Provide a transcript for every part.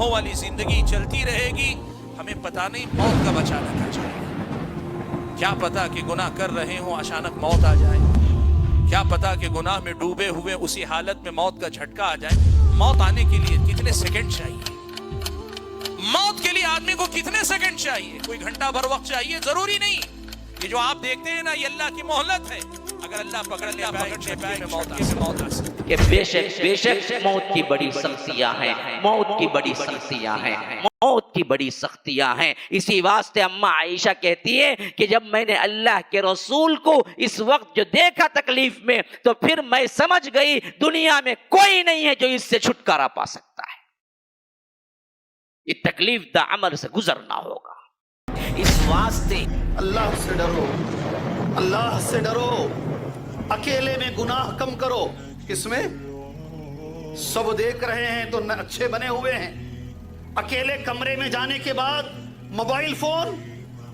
गुनाहों वाली जिंदगी चलती रहेगी, हमें पता नहीं मौत कब अचानक आ जाएगी। क्या पता कि गुनाह कर रहे हो अचानक मौत आ जाए, क्या पता कि गुनाह में डूबे हुए उसी हालत में मौत का झटका आ जाए। मौत आने के लिए कितने सेकंड चाहिए? मौत के लिए आदमी को कितने सेकंड चाहिए? कोई घंटा भर वक्त चाहिए? जरूरी नहीं। ये जो आप देखते हैं ना, ये अल्लाह की मोहलत है। अगर अल्लाह पकड़ ले पाए में मौत आ सकती है। बेशक मौत की बड़ी सख्तियां हैं, मौत की बड़ी सख्तियां हैं, मौत की बड़ी सख्तियां हैं। इसी वास्ते अम्मा आयशा कहती है कि जब मैंने अल्लाह के रसूल को इस वक्त जो देखा तकलीफ में, तो फिर मैं समझ गई दुनिया में कोई नहीं है जो इससे छुटकारा पा सकता है। ये तकलीफ दा अमल से गुजरना होगा। इस वास्ते अल्लाह से डरो, अल्लाह से डरो। अकेले में गुनाह कम करो। किसमें? सब देख रहे हैं तो अच्छे बने हुए हैं। अकेले कमरे में जाने के बाद मोबाइल फोन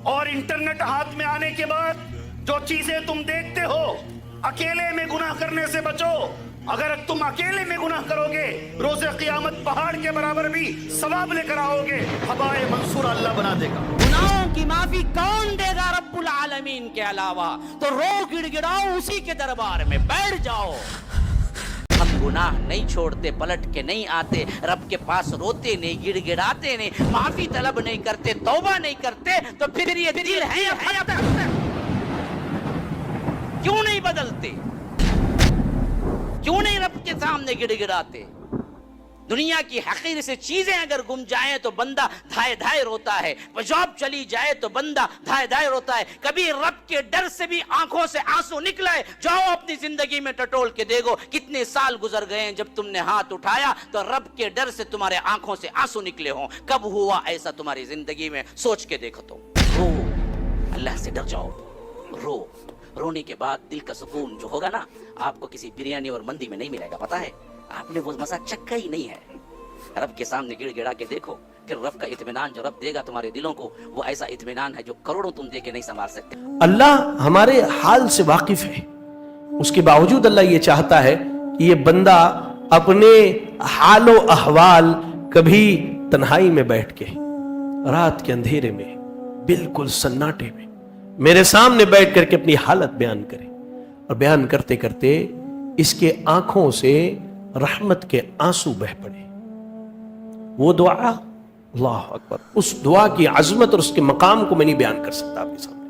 और इंटरनेट हाथ में आने के बाद जो चीजें तुम देखते हो, अकेले में गुनाह करने से बचो। अगर तुम अकेले में गुनाह करोगे, रोज़े क़यामत पहाड़ के बराबर भी सवाब लेकर आओगे। हवाए मंसूर अल्लाह बना देगा। गुनाहों की माफी कौन देगा रब्बुल आलमीन के अलावा? तो रो गिड़गिड़ाओ उसी के दरबार में बैठ जाओ। हम गुनाह नहीं छोड़ते, पलट के नहीं आते, रब के पास रोते नहीं, गिड़गिड़ाते नहीं, माफी तलब नहीं करते, तौबा नहीं करते, तो फिर ये दिल है क्यों नहीं बदलते? क्यों नहीं रब के सामने गिड़गिड़ाते? दुनिया की हकीर से चीजें अगर गुम जाए तो बंदा धाए धाए रोता है, जॉब चली जाए तो बंदा धाए धाए रोता है। कभी रब के डर से भी आंखों से आंसू निकला है? जाओ अपनी जिंदगी में टटोल के देखो, कितने साल गुजर गए हैं जब तुमने हाथ उठाया तो रब के डर से तुम्हारे आंखों से आंसू निकले हों। कब हुआ ऐसा तुम्हारी जिंदगी में? सोच के देखो। तुम रो, अल्लाह से डर जाओ, रो। रोने के बाद दिल का सुकून जो होगा ना, आपको किसी बिरयानी और मंदी में नहीं मिलेगा। पता है, आपने वो मजा चक्का ही नहीं है। रब के सामने गिड़गिड़ा के देखो, फिर रब का इत्मीनान जो रब देगा तुम्हारे दिलों को, वो ऐसा इत्मीनान है जो करोड़ों तुम दे के नहीं संभाल सकते। अल्लाह हमारे हाल से वाकिफ है, उसके बावजूद अल्लाह ये चाहता है कि ये बंदा अपने हालो अहवाल कभी तन्हाई में बैठ के, रात के अंधेरे में, बिल्कुल सन्नाटे में मेरे सामने बैठ करके अपनी हालत बयान करे, और बयान करते करते इसके आंखों से रहमत के आंसू बह पड़े। वो दुआ, अल्लाह अकबर, उस दुआ की अजमत और उसके मकाम को मैं नहीं बयान कर सकता आपके सामने।